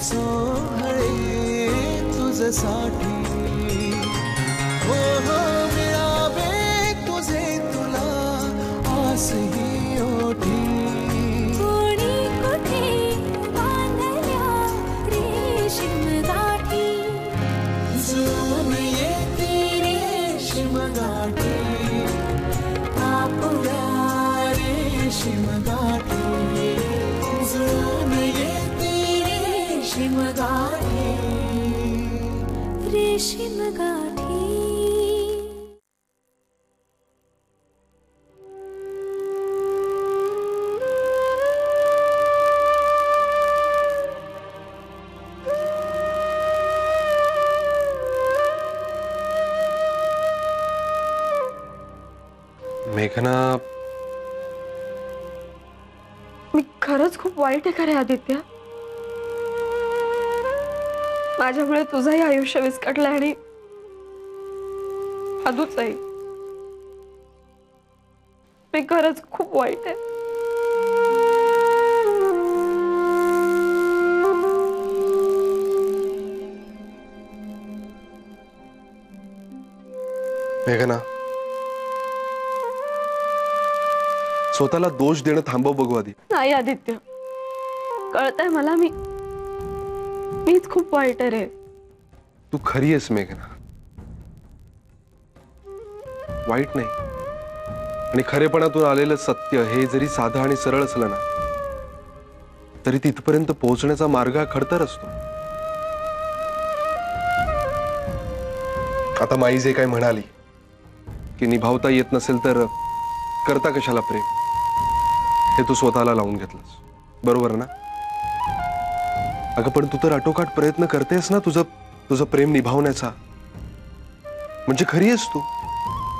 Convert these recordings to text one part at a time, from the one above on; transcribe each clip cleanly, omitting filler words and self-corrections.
सोहळे तुझसाठी हो हो मिळावे तुझे तुला आसही ओठी कोणी कुठे बांधल्या रेशीम गाठी जुळून येते रेशीम गाठी कापूया रेशीम गाठी जुळून येते रेशीम गाठी रेशीम गाठी मेघना, मी खरंच खूप वाईट आहे खरे आदित्य. माझ्यामुळे तुझंही आयुष्य विस्कटलंय आणि अदूचही. मी खरंच खूप वाईट आहे. मेघना, स्वतःला दोष देणं थांबव बघू आधी. नाही आदित्य, कळतंय मला मीच खूप वाईट आहे रे. तू खरी आहेस मेघना, वाईट नाही. आणि खरेपणातून आलेलं सत्य हे जरी साधं आणि सरळ असलं ना तरी तिथपर्यंत पोहोचण्याचा मार्ग हा खडतर असतो. आता माई जे काय म्हणाली की निभावता येत नसेल तर करता कशाला प्रेम, हे तू स्वतःला लावून घेतलंस, बरोबर ना? अगं पण तू तर आटोकाट प्रयत्न करतेस ना तुझं प्रेम निभावण्याचा. म्हणजे खरी आहेस तू,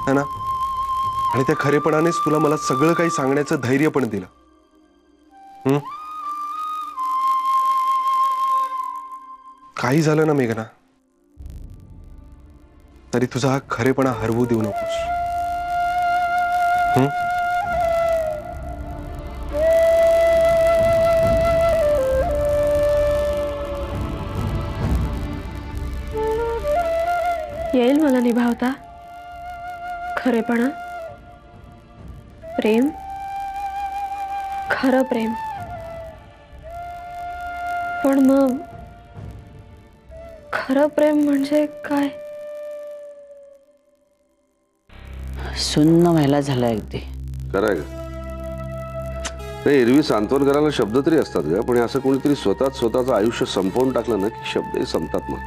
है ना? आणि त्या खरेपणानेच तुला मला सगळं काही सांगण्याचं धैर्य पण दिलं. काही झालं ना मेघना तरी तुझा हा खरेपणा हरवू देऊ नकोस. येईल मला निभावता खरेपणा, प्रेम, खरं प्रेम. पण मग खरं प्रेम म्हणजे काय? सुन्न व्हायला झालं अगदी. खरंय ग. ते एरवी सांत्वन करायला शब्द तरी असतात ग, पण असं कोणीतरी स्वतःचं आयुष्य संपवून टाकलं ना की शब्दही संपतात मग.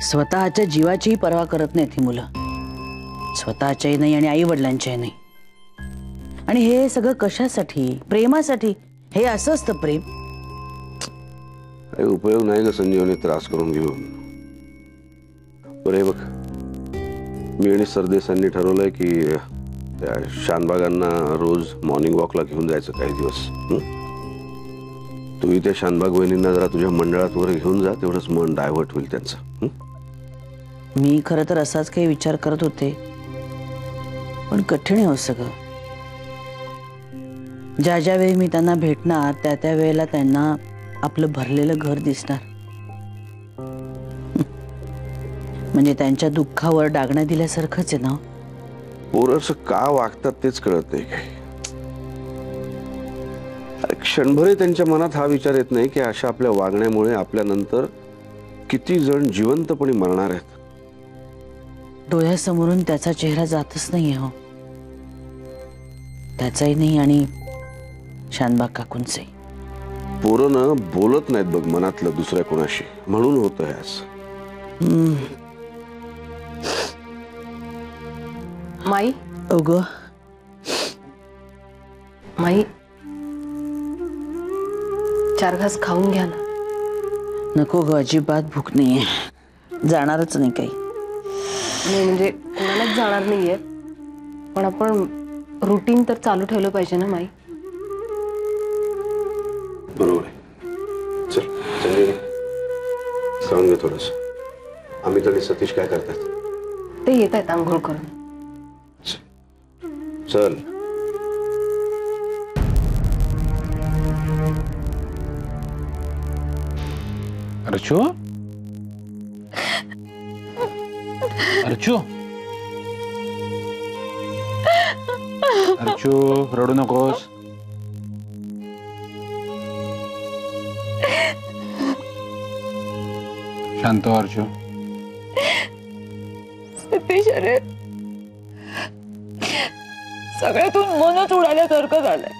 स्वतःच्या जीवाचीही पर्वा करत नाहीत ही मुलं, स्वतःच्याही नाही आणि आई वडिलांच्याही नाही. आणि हे सगळं कशासाठी? प्रेमासाठी. हे असं असतं प्रेम. काही उपयोग नाही ग संजीवनी त्रास करून घेऊन. बरे बघ, मी आणि सरदेसांनी ठरवलंय की त्या शानबागांना रोज मॉर्निंग वॉकला घेऊन जायचं काही दिवस. तूही त्या शानबाग वहिनींना जरा तुझ्या मंडळात वगैरे घेऊन जा, तेवढंच मन डायव्हर्ट होईल त्यांचं. मी खरं तर असाच काही विचार करत होते, पण कठीण आहे हो सगळं. ज्या ज्या वेळी मी त्यांना भेटणार त्या वेळेला त्यांना आपलं भरलेलं घर दिसणार. म्हणजे त्यांच्या दुःखावर डागण्या दिल्यासारखंच आहे ना. पोरं असं का वागतात तेच कळत नाही काही. क्षणभरही त्यांच्या मनात हा विचार येत नाही की अशा आपल्या वागण्यामुळे आपल्यानंतर किती जण जिवंतपणे मरणार आहेत. डोळ्यासमोरून त्याचा चेहरा जातच नाहीये हो, त्याचाही नाही आणि शानबाग काकूंचंही. पोरं ना बोलत नाहीत बघ मनातलं दुसऱ्या कोणाशी, म्हणून होतं हे असं. माई, अगं माई, 4 घास खाऊन घ्या ना. नको ग, अजिबात भूक नाहीये. जाणारच नाही काही. नाही म्हणजे कोणालाच जाणार नाहीये, पण आपण रुटीन तर चालू ठेवलं पाहिजे ना माई. बरोबर आहे. चल संजीवनी, खाऊन घे थोडंसं. अमित आणि सतीश काय करतात? ते येत आहेत आंघोळ करून. चल. अर्चू अर्चू अर्चू रडू नकोस. शांत हो अर्चू. सतीश अरे सगळ्यातून मनच उडाल्यासारखं झालंय.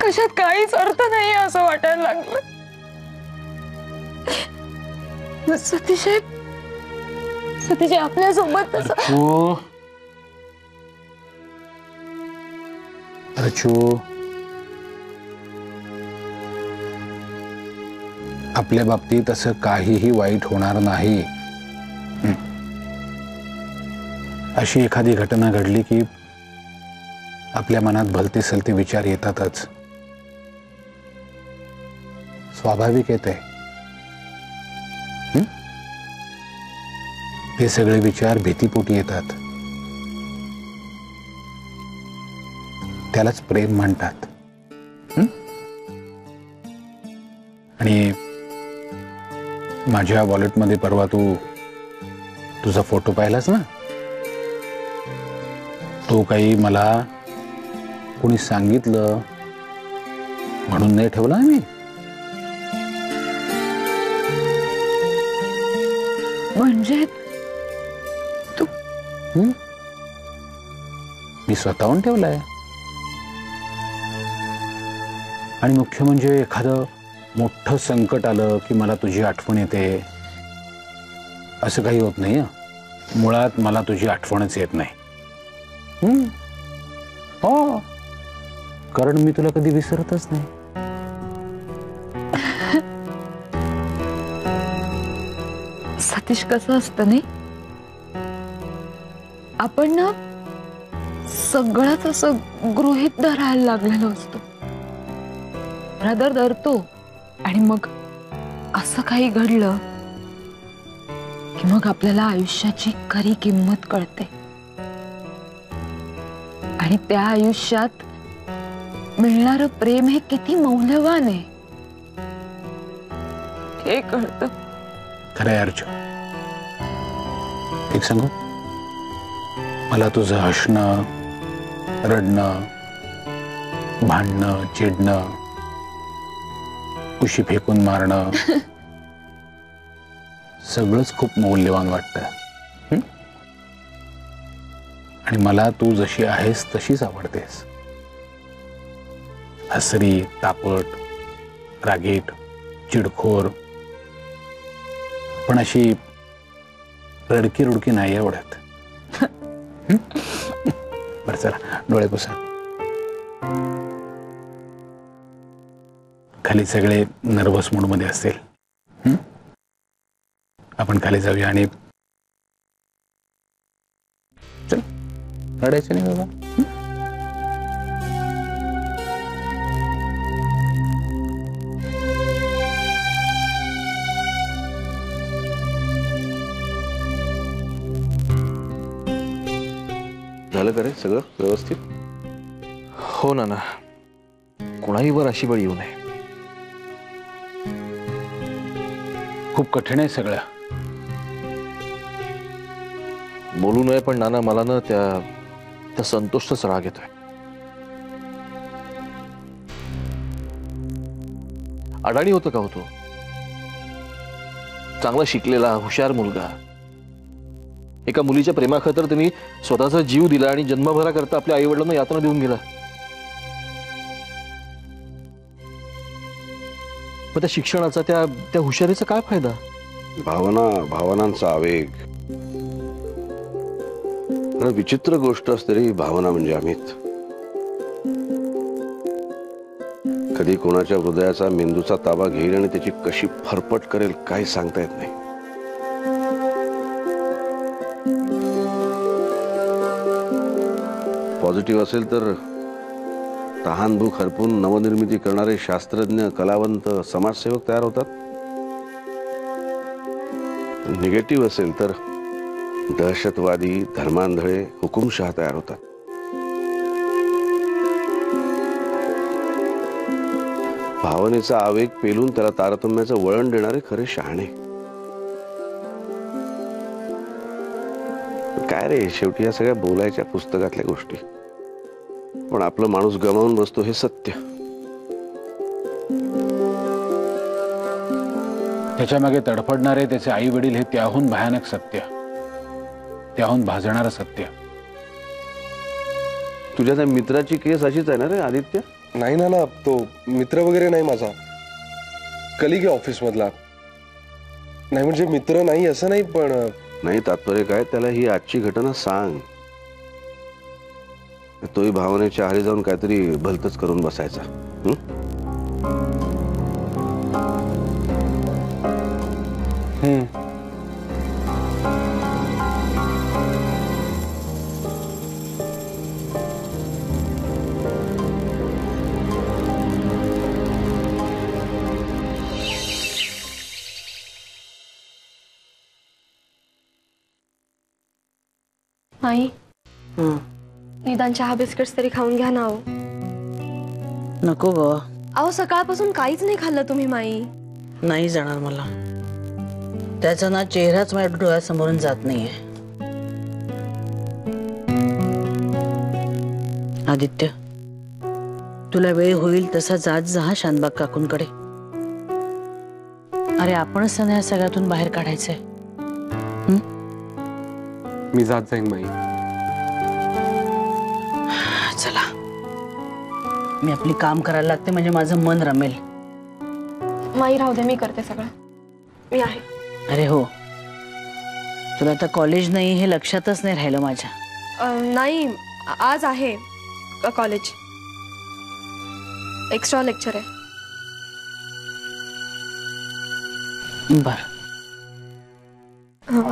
कशात काहीच अर्थ नाही असं वाटायला लागलं. सतीश आपल्यासोबत अर्चू अर्चू आपल्या बाबतीत असं काहीही वाईट होणार नाही. अशी एखादी घटना घडली की आपल्या मनात भलते सलते विचार येतातच. स्वाभाविक येते. हे सगळे विचार भीतीपोटी येतात. त्यालाच प्रेम म्हणतात. आणि माझ्या वॉलेटमध्ये परवा तू तुझा फोटो पाहिलास ना, तो काही मला कोणी सांगितलं म्हणून नाही ठेवला मी. म्हणजे तू मी स्वतःहून ठेवलाय. आणि मुख्य म्हणजे एखादं मोठं संकट आलं की मला तुझी आठवण येते असं काही होत नाही. मुळात मला तुझी आठवणच येत नाही. हो, कारण मी तुला कधी विसरतच नाही. सतीश कसं असतं नाही, आपण ना सगळंच असं गृहीत धरायला लागलेलो असतो. धरतो आणि मग असं काही घडलं की मग आपल्याला आयुष्याची खरी किंमत कळते. आणि त्या आयुष्यात मिळणारं प्रेम हे किती मौल्यवान आहे हे कळतं. खरं आहे अर्चू. एक सांगू, मला तुझं हसणं, रडणं, भांडणं, चिडणं, उशी फेकून मारणं सगळंच खूप मौल्यवान वाटतं. आणि मला तू जशी आहेस तशीच आवडतेस. हसरी, तापट, रागीट, चिडखोर, पण अशी रडकी रुडकी नाही आवडत. बरं चला डोळे पुसा. खाली सगळे नर्वस मूड मध्ये असतील. आपण खाली जाऊया आणि चल, रडायचं नाही बाबा. झालं का रे सगळं व्यवस्थित? हो ना. कोणाही वर अशी वेळ येऊ नये. खूप कठीण आहे सगळं. बोलू नये पण नाना मला ना त्या संतोषच राग येतोय. अडाणी होतं का होतो, चांगला शिकलेला हुशार मुलगा. एका मुलीच्या प्रेमाखातर त्यांनी स्वतःचा जीव दिला आणि जन्मभराकरता आपल्या आई वडिलांना यातना देऊन गेला. मग त्या शिक्षणाचा त्या हुशारीचा काय फायदा? भावनांचा आवेग. विचित्र गोष्ट असते रे भावना म्हणजे अमित. कधी कोणाच्या हृदयाचा मेंदूचा ताबा घेईल आणि त्याची कशी फरफट करेल काय सांगता येत नाही. पॉझिटिव्ह असेल तर तहानभूक हरपून नवनिर्मिती करणारे शास्त्रज्ञ, कलावंत, समाजसेवक तयार होतात. निगेटिव्ह असेल तर दहशतवादी, धर्मांधळे, हुकुमशहा तयार होतात. भावनेचा आवेग पेलून त्याला तारतम्याचं वळण देणारे खरे शहाणे. काय रे, शेवटी या सगळ्या बोलायच्या पुस्तकातल्या गोष्टी, पण आपलं माणूस गमावून बसतो हे सत्य. त्याच्या मागे तडफडणारे त्याचे आई वडील हे त्याहून भयानक सत्य, त्याहून भाजणारं सत्य. तुझ्या त्या मित्राची केस अशीच आहे ना रे आदित्य? नाही ना, तो मित्र वगैरे नाही माझा, कलिग आहे ऑफिस मधला. नाही म्हणजे मित्र नाही असं नाही, पण नाही तात्पर्य काय, त्याला ही आजची घटना सांग. तोही भावनेच्या आहारी जाऊन काहीतरी भलतच करून बसायचा. आई, निदान चहा बिस्किट्स तरी खाऊन घ्या ना. नको ग. अहो सकाळपासून काहीच नाही खाल्लं तुम्ही माई. नाही जाणार मला. त्याचा ना चेहराच माझ्या डोळ्यासमोरून जात नाहीये. आदित्य, तुला वेळ होईल तसा जात जा हा शानबाग काकूंकडे. अरे आपणच त्यांना या सगळ्यातून बाहेर काढायचंय. मी जात जाईन माई. चला, मी आपली काम करायला लागते म्हणजे माझं मन रमेल. माई राहू दे, मी करते सगळं, मी आहे. अरे हो, तुला आता कॉलेज नाही हे लक्षातच नाही राहिलं माझ्या. नाही, आज आहे कॉलेज, एक्स्ट्रा लेक्चर आहे. बर,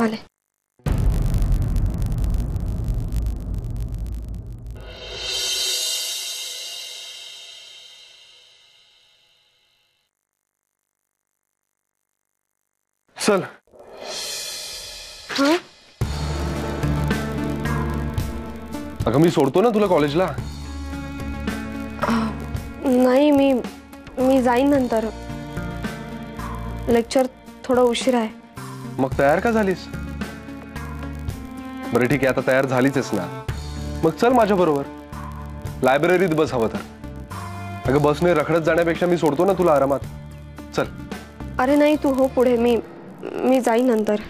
आले. चल. अगं मी सोडतो ना तुला कॉलेजला. नाही, मी जाईन नंतर. लेक्चर थोडा उशीर आहे. मग तयार का झालीस? बरं ठीक आहे, आता तयार झालीच ना, मग चल माझ्या बरोबर लायब्ररीत बस हवं तर. अगं बसने रखडत जाण्यापेक्षा मी सोडतो ना तुला आरामात. चल. अरे नाही, तू हो पुढे, मी जाईन नंतर.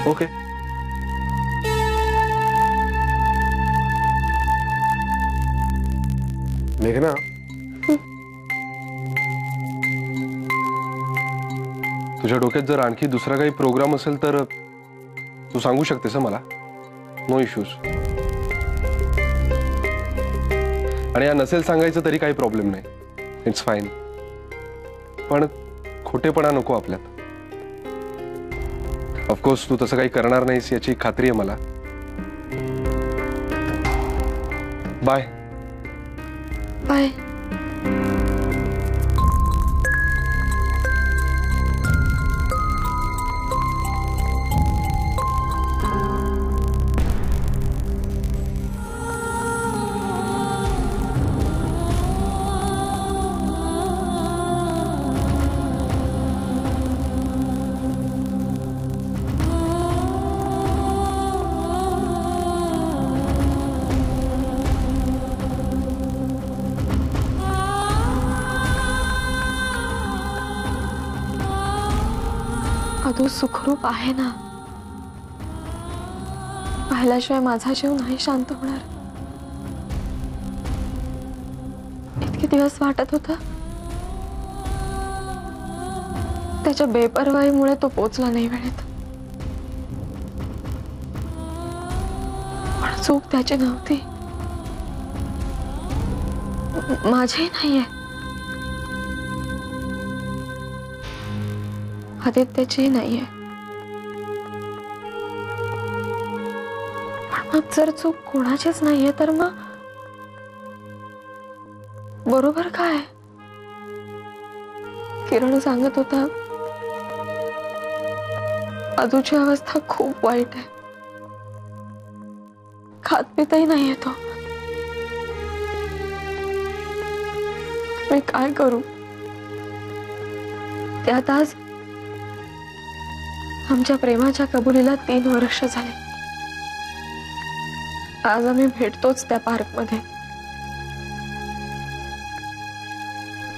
ओके. मेघना, तुझ्या डोक्यात जर आणखी दुसरा काही प्रोग्राम असेल तर तू सांगू शकतेस मला. No issues. आणि या नसेल सांगायचं तरी काही प्रॉब्लेम नाही, इट्स फाईन. पण खोटेपणा नको आपल्यात. ऑफकोर्स तू तसं काही करणार नाहीस याची खात्री आहे मला. बाय. बाय. अदू सुखरूप आहे ना. पाहिल्याशिवाय माझा जीव नाही शांत होणार. इतके दिवस वाटत होता त्याच्या बेपरवाईमुळे तो पोचला नाही वेळेत. पण चूक त्याची नव्हती, माझी नाहीये, आदित्यची नाहीये. पण मग जर चूक कोणाचीच नाहीये तर मग बरोबर काय? किरण सांगत होता अदूची अवस्था खूप वाईट आहे. खात पितही नाही येतो. मी काय करू? त्यात आज आमच्या प्रेमाच्या कबुलीला 3 वर्ष झाले. आज आम्ही भेटतोच त्या पार्क मध्ये.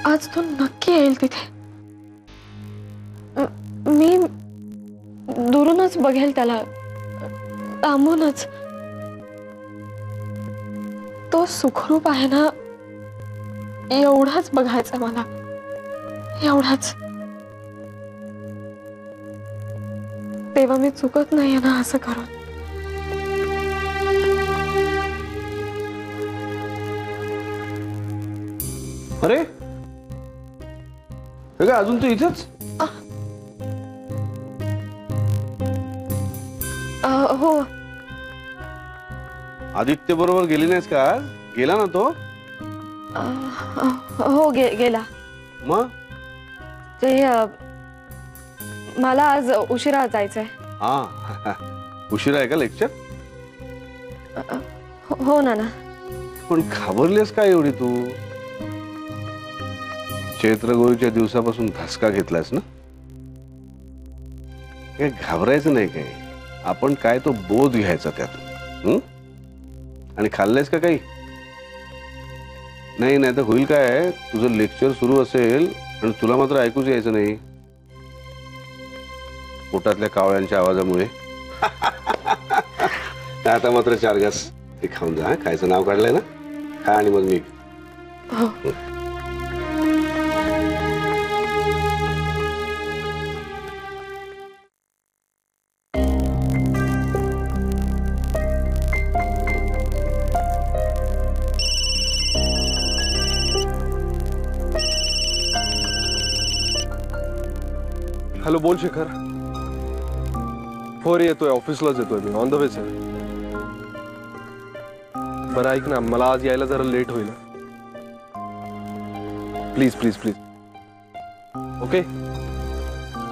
आज तो नक्की येईल तिथे. मी दुरूनच बघेल त्याला, लांबूनच. तो सुखरूप आहे ना, एवढंच बघायचं मला, एवढंच. तेव्हा मी चुकत नाहीये ना असं करून. अरे हे काय अजून तू इथेच? हो. आदित्य बरोबर गेली नाहीस का? गेला ना तो? हो गेला. मग ते मला आज उशिरा जायचंय. हा उशिरा आहे का लेक्चर? हो ना. पण घाबरलीस का एवढी तू? चैत्रगौरीच्या दिवसापासून धसका घेतलास ना? काही घाबरायचं नाही. काही आपण काय तो बोध घ्यायचा त्यातून. आणि खाल्लेस का काही? नाही तर होईल काय, तुझं लेक्चर सुरू असेल आणि तुला मात्र ऐकूच यायचं नाही पोटातल्या कावळ्यांच्या आवाजामुळे. आता मात्र 4 घास ते खाऊन जा. खायचं नाव काढलंय ना, खा आणि मग मी. हॅलो, बोल शेखर. हो रे, येतोय, ऑफिसलाच येतोय मी, ऑन द वेच आहे. बरं ऐक ना, मला आज यायला जरा लेट होईल. Please please please. ओके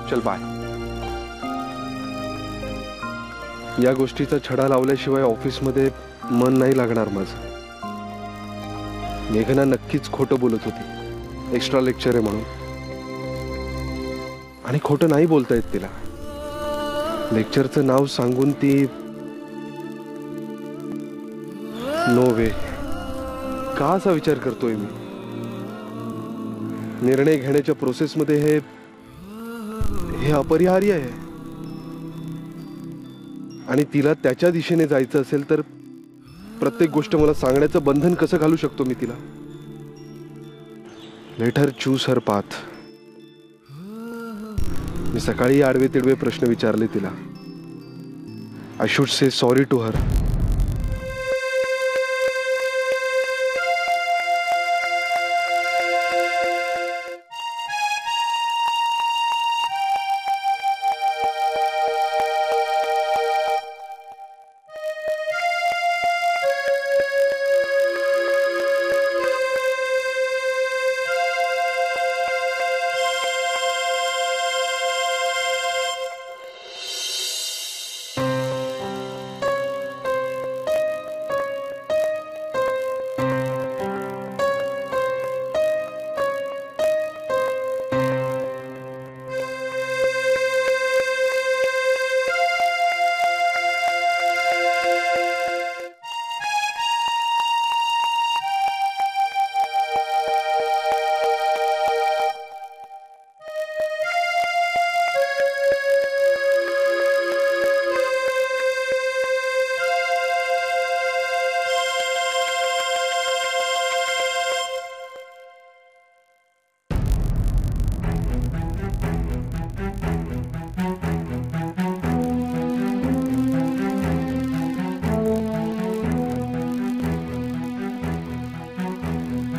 चल बाय. या गोष्टीचा छडा लावल्याशिवाय ऑफिसमध्ये मन नाही लागणार माझं. मेघना नक्कीच खोटं बोलत होती, एक्स्ट्रा लेक्चर आहे म्हणून. आणि खोटं नाही बोलता येत तिला. लेक्चरचं नाव सांगून ती नो वे. का असा विचार करतोय मी? निर्णय घेण्याच्या प्रोसेसमध्ये हे अपरिहार्य आहे. आणि तिला त्याच्या दिशेने जायचं असेल तर प्रत्येक गोष्ट मला सांगण्याचं बंधन कसं घालू शकतो मी तिला? Let her choose her path. मी सकाळी आडवे तिडवे प्रश्न विचारले तिला. I should say sorry to her.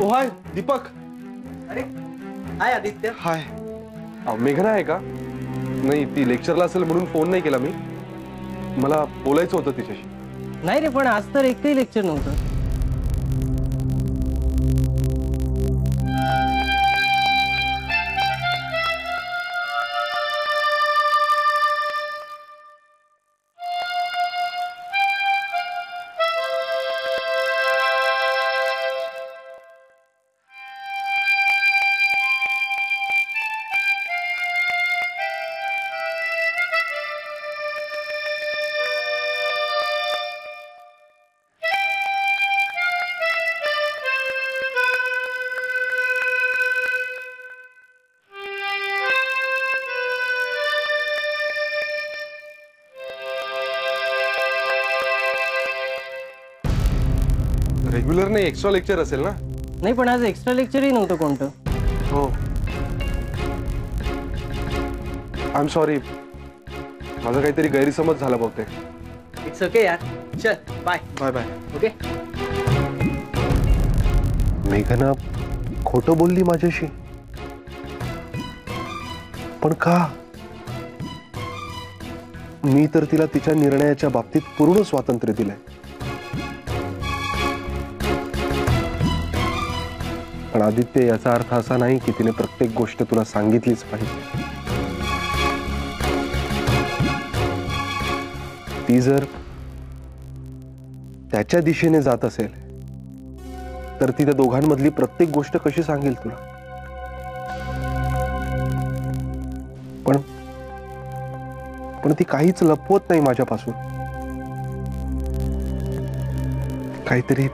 Hi Deepak. अरे हाय आदित्य. हाय. मेघना आहे का? नाही, ती लेक्चरला असेल म्हणून फोन नाही केला मी. मला बोलायचं होतं तिच्याशी. नाही रे, पण आज तर एकही लेक्चर नव्हतं. रेग्युलर नाही, एक्स्ट्रा लेक्चर असेल ना? नाही, पण आज एक्स्ट्रा लेक्चरही नव्हतं कोणतं. हो, आय एम सॉरी, माझा काहीतरी गैरसमज झाला बहुतेक. इट्स ओके यार. चल बाय. Bye bye. ओके. मेघना खोटं बोलली माझ्याशी, पण का? मी तर तिला तिच्या निर्णयाच्या बाबतीत पूर्ण स्वातंत्र्य दिलंय. पण आदित्य, याचा अर्थ असा नाही की तिने प्रत्येक गोष्ट तुला सांगितलीच पाहिजे. ती जर त्याच्या दिशेने जात असेल तर ती त्या दोघांमधली प्रत्येक गोष्ट कशी सांगेल तुला? पण ती काहीच लपवत नाही माझ्यापासून. काहीतरी